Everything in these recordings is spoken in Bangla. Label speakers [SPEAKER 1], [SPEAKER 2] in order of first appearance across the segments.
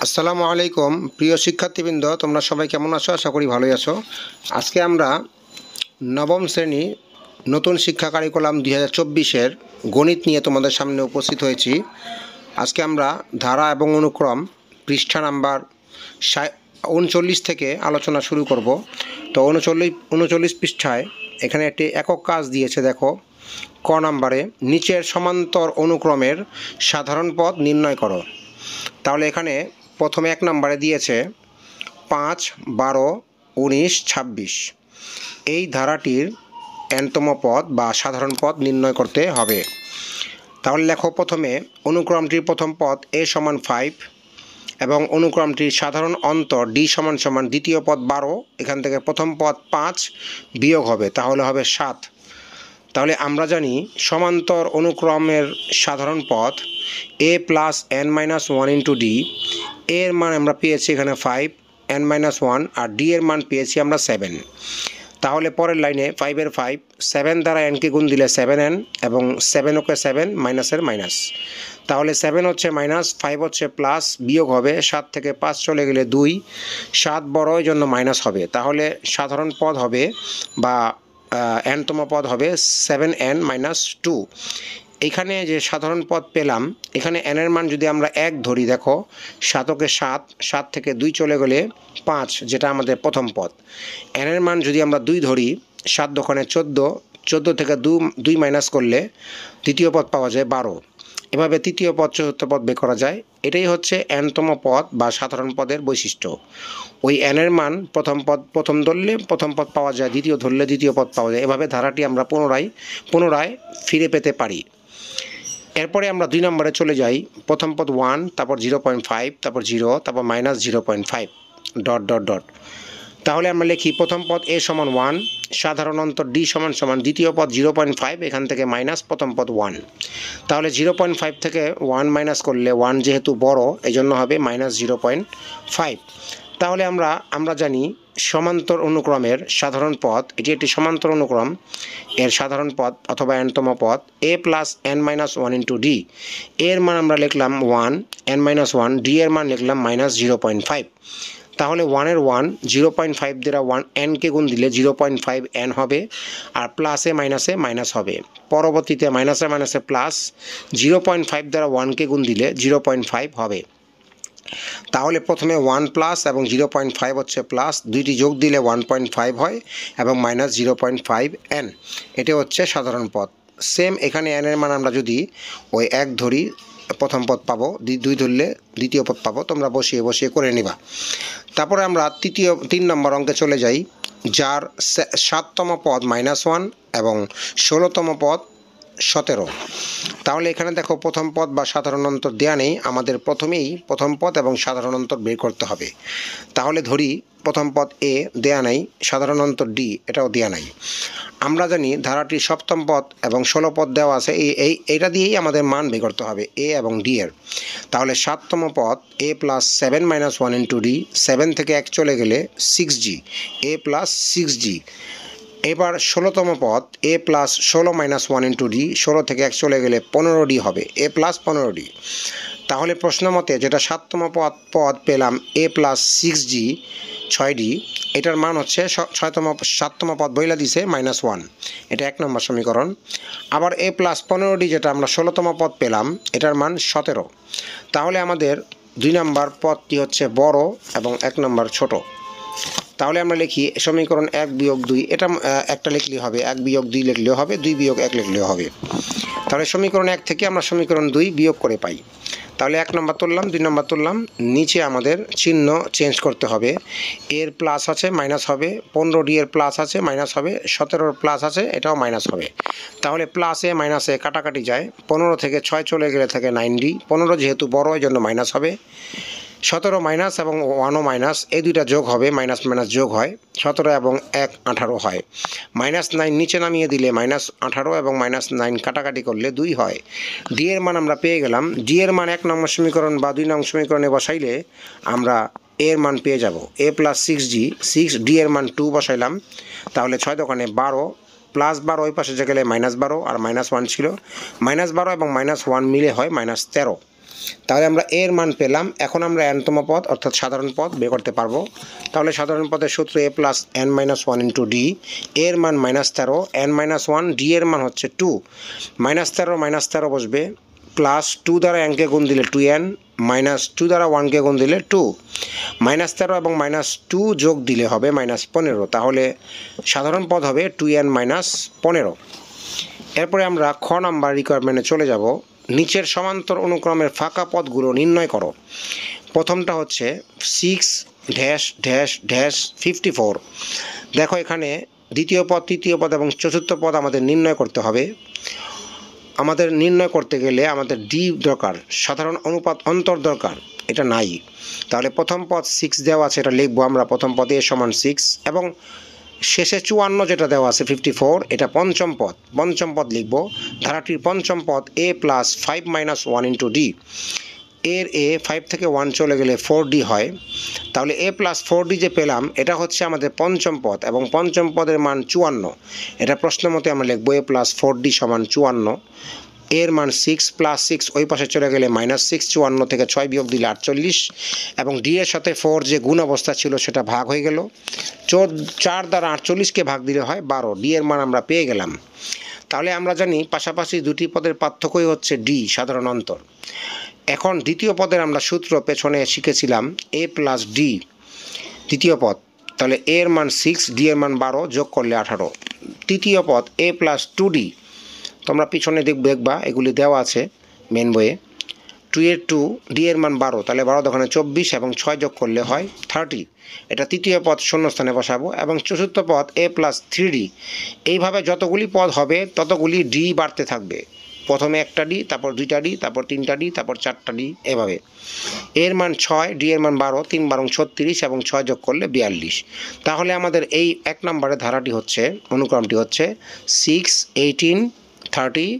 [SPEAKER 1] আসসালামু আলাইকুম প্রিয় শিক্ষার্থীবৃন্দ, তোমরা সবাই কেমন আছো? আশা করি ভালোই আছো। আজকে আমরা নবম শ্রেণী নতুন শিক্ষা কারিকুলাম 2024-এর গণিত নিয়ে তোমাদের সামনে উপস্থিত হয়েছি। আজকে আমরা ধারা এবং অনুক্রম পৃষ্ঠা নাম্বার 39 থেকে আলোচনা শুরু করব। তো 39 পৃষ্ঠায় এখানে একটি একক কাজ দিয়েছে, দেখো ক নাম্বারে নিচের সমান্তর অনুক্রমের সাধারণ পদ নির্ণয় করো। তাহলে এখানে প্রথমে এক নম্বরে দিয়েছে 5, 12, 19, 26 এই ধারাটির nতম পদ বা সাধারণ পদ নির্ণয় করতে হবে। তাহলে লেখো প্রথমে অনুক্রমটির প্রথম পদ a সমান 5 এবং অনুক্রমটির সাধারণ অন্তর d সমান সমান দ্বিতীয় পদ 12, এখান থেকে প্রথম পদ 5 বিয়োগ হবে, তাহলে হবে 7। তাহলে আমরা জানি সমান্তর অনুক্রমের সাধারণ পদ a plus n-1 into d, এর মান আমরা পেয়েছি এখানে 5, n-1 আর d এর মান পেয়েছি আমরা 7। তাহলে পরের লাইনে 5-এর 5, 7 দ্বারা nকে গুণ দিলে 7n এবং 7 ওকে 7 মাইনাসের মাইনাস, তাহলে 7 হচ্ছে মাইনাস, 5 হচ্ছে প্লাস, বিয়োগ হবে 7 থেকে 5 চলে গেলে 2, 7 বড় এই জন্য মাইনাস হবে। তাহলে সাধারণ পদ হবে বা nতম পদ হবে 7n-2। এখানে যে সাধারণ পদ পেলাম, এখানে n এর মান যদি আমরা 1 ধরি, দেখো 7 ওকে 7, 7 থেকে 2 চলে গেলে 5, যেটা আমাদের প্রথম পদ। n এর মান যদি আমরা 2 ধরি, 7 দোকানে 14, 14 থেকে 2 মাইনাস করলে দ্বিতীয় পদ পাওয়া যায় 12। এভাবে তৃতীয় পদ চতুর্থ পদ বের করা যায়। এটাই হচ্ছে nতম পদ বা সাধারণ পদের বৈশিষ্ট্য। ওই n এর মান প্রথম ধরলে প্রথম পদ পাওয়া যায়, দ্বিতীয় ধরলে দ্বিতীয় পদ পাওয়া যায়। এভাবে ধারাটি আমরা পুনরায় ফিরে পেতে পারি। এরপরে আমরা 2 নম্বরে চলে যাই। প্রথম পদ 1, তারপর 0.5, তারপর 0, তারপর মাইনাস 0.5 ডট ডট ডট। তাহলে আমরা লিখি প্রথম পদ a সমান 1, সাধারণ অন্তর d সমান সমান দ্বিতীয় পদ 0.5, এখান থেকে মাইনাস প্রথম পদ 1। তাহলে 0.5 থেকে 1 মাইনাস করলে 1 যেহেতু বড়, এই জন্য হবে মাইনাস 0.5। তাহলে আমরা জানি সমান্তর অনুক্রমের সাধারণ পদ, এটি একটি সমান্তর অনুক্রম, এর সাধারণ পদ অথবা nতম পদ a plus n-1 into d, এর মান আমরা লিখলাম 1, n-1, d এর মান লিখলাম মাইনাস 0.5। তাহলে 1-এর 1, 0.5 দ্বারা 1n-কে গুণ দিলে 0.5n হবে, আর প্লাসে মাইনাসে মাইনাস হবে। পরবর্তীতে মাইনাসে মাইনাসে প্লাস, 0.5 দ্বারা 1-কে গুণ দিলে 0.5 হবে। তাহলে প্রথমে 1 প্লাস এবং 0.5 হচ্ছে প্লাস, দুইটি যোগ দিলে 1.5 হয় এবং মাইনাস 0.5n, এটা হচ্ছে সাধারণ পদ। সেম এখানে n এর মান আমরা যদি ওই 1 ধরি প্রথম পদ পাবো, 2 ধরলে দ্বিতীয় পদ পাবো। তোমরা বসিয়ে বসিয়ে করে নিবা। তারপরে আমরা 3 নম্বর অঙ্কে চলে যাই, যার 7তম পদ -1 এবং 16তম পদ 17। তাহলে এখানে দেখো প্রথম পদ বা সাধারণ অন্তর দেয়া নেই, আমাদের প্রথমেই প্রথম পদ এবং সাধারণ অন্তর বের করতে হবে। তাহলে ধরি প্রথম পদ a দেয়া নাই, সাধারণ অন্তর d এটাও দেয়া নাই। আমরা জানি ধারাটির সপ্তম পদ এবং 16 পদ দেওয়া আছে, এইটা দিয়েই আমাদের মান বের করতে হবে a এবং d এর। তাহলে 7তম পদ a প্লাস 7-1 ইন্টু d, 7 থেকে 1 চলে গেলে 6g, a প্লাস 6g। এবার 16তম পদ a প্লাস 16-1 ইন্টু d, 16 থেকে 1 চলে গেলে 15d হবে, a প্লাস 15d। তাহলে প্রশ্ন মতে যেটা 7তম পদ পেলাম a প্লাস 6g 6d, এটার মান হচ্ছে 7তম পদ বইলা দিছে -1, এটা 1 নম্বর সমীকরণ। আবার a প্লাস 15d যেটা আমরা 16তম পদ পেলাম, এটার মান 17। তাহলে আমাদের 2 নম্বর পদটি হচ্ছে বড় এবং 1 নম্বর ছোট। তাহলে আমরা লিখি সমীকরণ 1 বিয়োগ 2, এটা একটা লিখলেই হবে, 1 বিয়োগ 2 লিখলেও হবে, 2 বিয়োগ 1 লিখলেও হবে। তাহলে সমীকরণ 1 থেকে আমরা সমীকরণ 2 বিয়োগ করে পাই। তাহলে 1 নম্বর তুললাম, 2 নম্বর তুললাম, নিচে আমাদের চিহ্ন চেঞ্জ করতে হবে। এর প্লাস আছে মাইনাস হবে, 15d এর প্লাস আছে মাইনাস হবে, 17-র প্লাস আছে এটাও মাইনাস হবে। তাহলে প্লাসে মাইনাসে কাটাকাটি যায়, 15 থেকে 6 চলে গেলে থাকে 9d, 15 যেহেতু বড় এই জন্য মাইনাস হবে। 17 মাইনাস এবং 1ও মাইনাস, এই দুইটা যোগ হবে, মাইনাস মাইনাস যোগ হয়, 17 এবং 1 18 হয়। -9 নিচে নামিয়ে দিলে -18 এবং -9 কাটাকাটি করলে 2 হয়। ডি এর মান আমরা পেয়ে গেলাম। ডি এর মান 1 নম্বর সমীকরণ বা 2 নম্বর সমীকরণে বসাইলে আমরা এর মান পেয়ে যাব a প্লাস 6g, 6d এর মান 2 বসাইলাম, তাহলে 6 দোকানে 12, প্লাস 12 ওই পাশে গেলে -12 আর -1 ছিল, -12 এবং -1 মিলে হয় -13। তাহলে আমরা এর মান পেলাম। এখন আমরা এনতম পদ অর্থাৎ সাধারণ পদ বের করতে পারবো। তাহলে সাধারণ পদের সূত্র a plus n minus one into D, এর মান -13, n মাইনাস ওয়ান, ডি এর মান হচ্ছে 2, -13 বসবে, প্লাস 2 দ্বারা nকে গুণ দিলে 2n, -2 দ্বারা 1কে গুণ দিলে 2, -13 এবং -2 যোগ দিলে হবে -15। তাহলে সাধারণ পদ হবে 2n - 15। এরপরে আমরা খ নাম্বার রিকোয়ারমেন্টে চলে যাব। নিচের সমান্তর অনুক্রমের ফাঁকা পদগুলো নির্ণয় করো। প্রথমটা হচ্ছে 6-54। দেখো এখানে দ্বিতীয় পদ, তৃতীয় পদ এবং চতুর্থ পদ আমাদের নির্ণয় করতে হবে। আমাদের নির্ণয় করতে গেলে আমাদের ডি দরকার, সাধারণ অনুপাত অন্তর দরকার, এটা নাই। তাহলে প্রথম পদ 6 দেওয়া আছে, এটা লিখবো আমরা। প্রথম পদে a সমান 6 এবং শেষে 54 যেটা দেওয়া আছে 54, এটা পঞ্চম পদ লিখব। ধারাটির পঞ্চম পদ a plus 5 minus 1 into D, এর a 5 থেকে 1 চলে গেলে 4d হয়। তাহলে a প্লাস 4d যে পেলাম এটা হচ্ছে আমাদের পঞ্চম পদ এবং পঞ্চম পদের মান 54। এটা প্রশ্ন মতে আমরা লিখব a প্লাস 4d সমান 54। এর মান 6 প্লাস 6 ওই পাশে চলে গেলে -6, 54 থেকে 6 বিয়োগ দিলে 48 এবং ডি এর সাথে 4 যে গুণ অবস্থা ছিল সেটা ভাগ হয়ে গেল। 4 দ্বারা 48কে ভাগ দিলে হয় 12। ডি এর মান আমরা পেয়ে গেলাম। তাহলে আমরা জানি পাশাপাশি দুটি পদের পার্থক্যই হচ্ছে ডি, সাধারণ অন্তর। এখন দ্বিতীয় পদের আমরা সূত্র পেছনে শিখেছিলাম a প্লাস ডি, দ্বিতীয় পদ। তাহলে এর মান 6, ডি এর মান 12, যোগ করলে 18। তৃতীয় পদ a প্লাস 2d, তোমরা পিছনে দেখবা এগুলি দেওয়া আছে মেন বইয়ে। 2 এর 2, ডি এর মান 12, তাহলে 12 দোকানে 24 এবং 6 যোগ করলে হয় 30। এটা তৃতীয় পদ শূন্যস্থানে বসাবো। এবং চতুর্থ পদ a প্লাস 3d। এইভাবে যতগুলি পদ হবে ততগুলি ডি বাড়তে থাকবে। প্রথমে একটা ডি, তারপর 2টা ডি, তারপর 3টা ডি, তারপর 4টা ডি, এভাবে। এর মান 6, ডি এর মান 12, 3 12 36 এবং 6 যোগ করলে 42। তাহলে আমাদের এই 1 নম্বরের ধারাটি হচ্ছে, অনুক্রমটি হচ্ছে 6, 18, 30,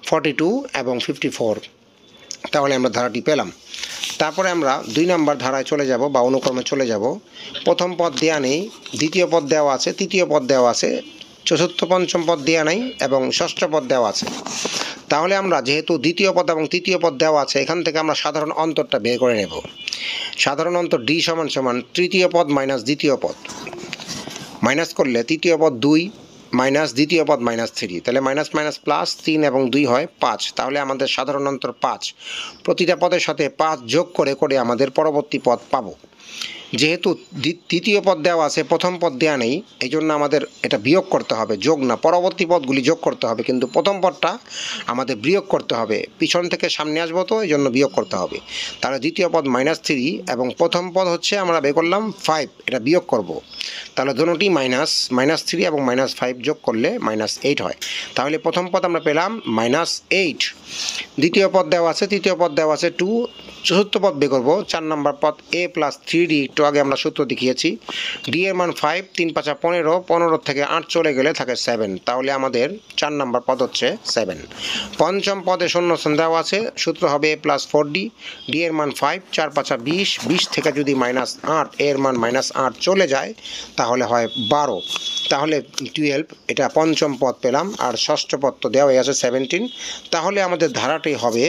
[SPEAKER 1] 42 এবং 54। তাহলে আমরা ধারাটি পেলাম। তারপরে আমরা 2 নম্বর ধারায় চলে যাব বা অনুক্রমে চলে যাব। প্রথম পদ দেওয়া নেই, দ্বিতীয় পদ দেওয়া আছে, তৃতীয় পদ দেওয়া আছে, চতুর্থ পঞ্চম পদ দেওয়া নেই এবং ষষ্ঠ পদ দেওয়া আছে। তাহলে আমরা যেহেতু দ্বিতীয় পদ এবং তৃতীয় পদ দেওয়া আছে, এখান থেকে আমরা সাধারণ অন্তরটা বের করে নেব। সাধারণ অন্তর ডি সমান সমান তৃতীয় পদ মাইনাস দ্বিতীয় পদ, মাইনাস করলে তৃতীয় পদ 2 মাইনাস দ্বিতীয় পদ -3, তাহলে মাইনাস মাইনাস প্লাস 3 এবং 2 হয় 5। তাহলে আমাদের সাধারণ অন্তর 5। প্রতিটা পদের সাথে 5 যোগ করে করে আমাদের পরবর্তী পদ পাবো। যেহেতু তৃতীয় পদ দেওয়া আছে, প্রথম পদ দেওয়া নেই, এই জন্য আমাদের এটা বিয়োগ করতে হবে, যোগ না। পরবর্তী পদগুলি যোগ করতে হবে, কিন্তু প্রথম পদটা আমাদের বিয়োগ করতে হবে। পিছন থেকে সামনে আসবো তো, এই জন্য বিয়োগ করতে হবে। তাহলে দ্বিতীয় পদ -3 এবং প্রথম পদ হচ্ছে আমরা বের করলাম 5, এটা বিয়োগ করব। তাহলে দুটোটি -3 এবং -5 যোগ করলে -8 হয়। তাহলে প্রথম পদ আমরা পেলাম -8। দ্বিতীয় পদ দেওয়া আছে, তৃতীয় পদ দেওয়া আছে 2, চতুর্থ পদ বের করবো। 4 নম্বর পদ a প্লাস 3d, একটু আগে আমরা সূত্র দেখিয়েছি। ডি এর মান 5, 3 5 15, 15 থেকে 8 চলে গেলে থাকে 7। তাহলে আমাদের 4 নম্বর পদ হচ্ছে 7। পঞ্চম পদে শূন্যস্থান দেওয়া আছে, সূত্র হবে a প্লাস 4d, ডি এর মান 5, 4 5 20, 20 থেকে যদি -8, এর মান -8 চলে যায় তাহলে হয় 12। তাহলে 12, এটা পঞ্চম পদ পেলাম। আর ষষ্ঠ পদ তো দেওয়া আছে 17। তাহলে আমাদের ধারাটি হবে,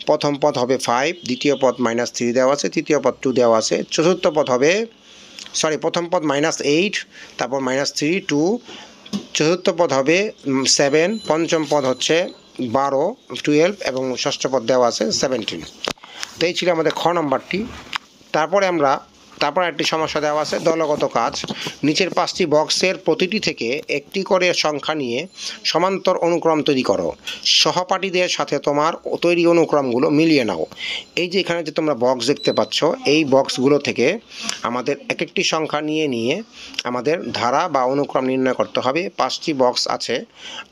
[SPEAKER 1] প্রথম পদ হবে 5, দ্বিতীয় পদ -3 দেওয়া আছে, তৃতীয় পদ 2 দেওয়া আছে, চতুর্থ পদ হবে, প্রথম পদ -8, তারপর -3, 2, চতুর্থ পদ হবে 7, পঞ্চম পদ হচ্ছে 12, 12 এবং ষষ্ঠ পদ দেওয়া আছে 17। তো এই ছিল আমাদের খ নম্বরটি। তারপর একটি সমস্যা দেওয়া আছে, দলগত কাজ। নিচের 5টি বক্সের প্রতিটি থেকে একটি করে সংখ্যা নিয়ে সমান্তর অনুক্রম তৈরি করো। সহপাঠীদের সাথে তোমার তৈরি অনুক্রমগুলো মিলিয়ে নাও। এই যে এখানে যে তোমরা বক্স দেখতে পাচ্ছ, এই বক্সগুলো থেকে আমাদের এক একটি সংখ্যা নিয়ে আমাদের ধারা বা অনুক্রম নির্ণয় করতে হবে। 5টি বক্স আছে,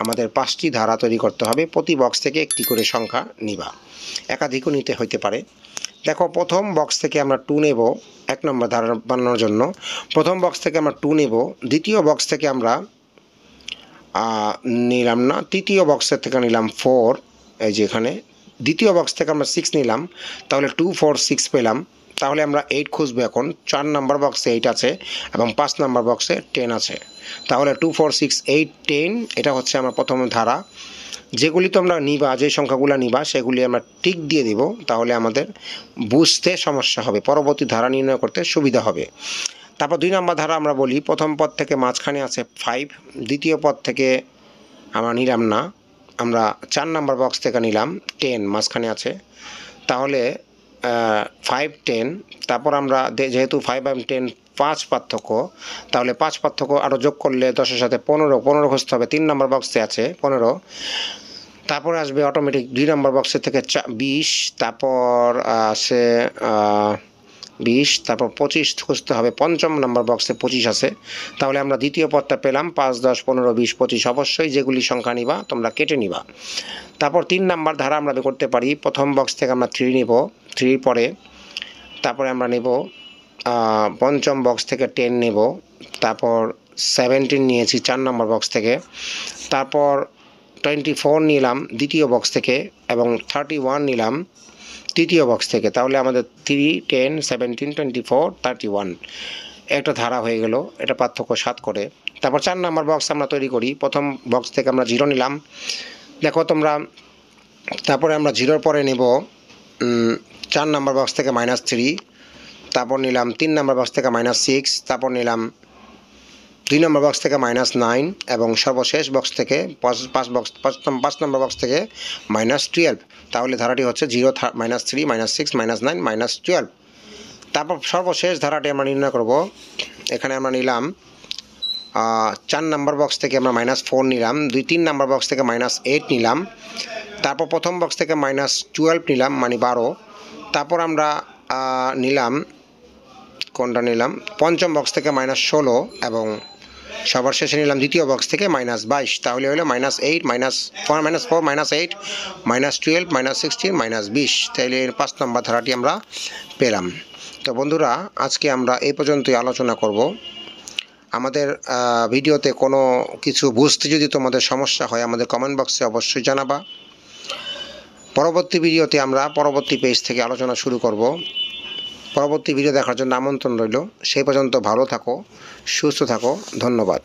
[SPEAKER 1] আমাদের 5টি ধারা তৈরি করতে হবে। প্রতি বক্স থেকে একটি করে সংখ্যা নিবা, একাধিকও নিতে হইতে পারে। দেখো, প্রথম বক্স থেকে আমরা 2 নেব 1 নম্বর ধারা বানানোর জন্য। প্রথম বক্স থেকে আমরা 2 নেব। দ্বিতীয় বক্স থেকে আমরা নিলাম না, তৃতীয় বক্সের থেকে নিলাম 4। এই যে এখানে দ্বিতীয় বক্স থেকে আমরা 6 নিলাম, তাহলে 2 4 6 পেলাম। তাহলে আমরা 8 খুঁজবো। এখন 4 নম্বর বক্সে 8 আছে এবং 5 নম্বর বক্সে 10 আছে। তাহলে 2 4 6 8 10, এটা হচ্ছে আমার প্রথম ধারা। যেগুলি তোমরা নিবা, যে সংখ্যাগুলো নিবা সেগুলি আমরা টিক দিয়ে দিব, তাহলে আমাদের বুঝতে সমস্যা হবে, পরবর্তী ধারা নির্ণয় করতে সুবিধা হবে। তারপর 2 নম্বর ধারা আমরা বলি, প্রথম পদ থেকে মাঝখানে আছে 5, দ্বিতীয় পদ থেকে আমরা নিলাম না, আমরা 4 নম্বর বক্স থেকে নিলাম 10 মাঝখানে আছে, তাহলে 5 10, তারপর আমরা যেহেতু 5 এবং 10 5 পার্থক্য, তাহলে 5 পার্থক্য আরও যোগ করলে 10-এর সাথে 15 খুঁজতে হবে, 3 নম্বর বক্সে আছে 15, তারপরে আসবে অটোমেটিক 2 নম্বর বক্সের থেকে 20, তারপর আছে 20, তারপর 25 খুঁজতে হবে, 5ম নম্বর বক্সে 25 আছে, তাহলে আমরা দ্বিতীয় পদটা পেলাম 5 10 15 20 25, অবশ্যই যেগুলি সংখ্যা নিবা তোমরা কেটে নিবা। তারপর 3 নম্বর ধারা আমরা করতে পারি, প্রথম বক্স থেকে আমরা 3 নিব, 3 পরে তারপরে আমরা নেব 5ম বক্স থেকে 10 নেব, তারপর 17 নিয়েছি 4 নম্বর বক্স থেকে, তারপর 24 নিলাম দ্বিতীয় বক্স থেকে এবং 31 নিলাম তৃতীয় বক্স থেকে, তাহলে আমাদের 3 10 17 24 31 একটা ধারা হয়ে গেল, এটা পার্থক্য 7 করে। তারপর 4 নম্বর বক্স আমরা তৈরি করি, প্রথম বক্স থেকে আমরা 0 নিলাম, দেখো তোমরা, তারপরে আমরা 0-র পরে নেব 4 নম্বর বক্স থেকে -3, তারপর নিলাম 3 নম্বর বক্স থেকে -6, তারপর নিলাম 2 নম্বর বক্স থেকে -9 এবং সর্বশেষ বক্স থেকে 5 নম্বর বক্স থেকে -12, তাহলে ধারাটি হচ্ছে 0 -3 -6 -9 -12। তারপর সর্বশেষ ধারাটি আমরা নির্ণয় করব, এখানে আমরা নিলাম 4 নম্বর বক্স থেকে আমরা -4 নিলাম, 3 নম্বর বক্স থেকে -8 নিলাম, তারপর প্রথম বক্স থেকে -12 নিলাম মানে 12, তারপর আমরা নিলাম কোনটা নিলাম 5ম বক্স থেকে -16 এবং সবার শেষে নিলাম দ্বিতীয় বক্স থেকে -22, তাহলে হলো -8 -4 -8 -12 -16 -20, তাহলে 5 নম্বর ধারাটি আমরা পেলাম। তো বন্ধুরা, আজকে আমরা এই পর্যন্তই আলোচনা করব। আমাদের ভিডিওতে কোনো কিছু বুঝতে যদি তোমাদের সমস্যা হয় আমাদের কমেন্ট বক্সে অবশ্যই জানাবা। পরবর্তী ভিডিওতে আমরা পরবর্তী পেজ থেকে আলোচনা শুরু করব। পরবর্তী ভিডিও দেখার জন্য আমন্ত্রণ রইল। সেই পর্যন্ত ভালো থাকো, সুস্থ থাকো, ধন্যবাদ।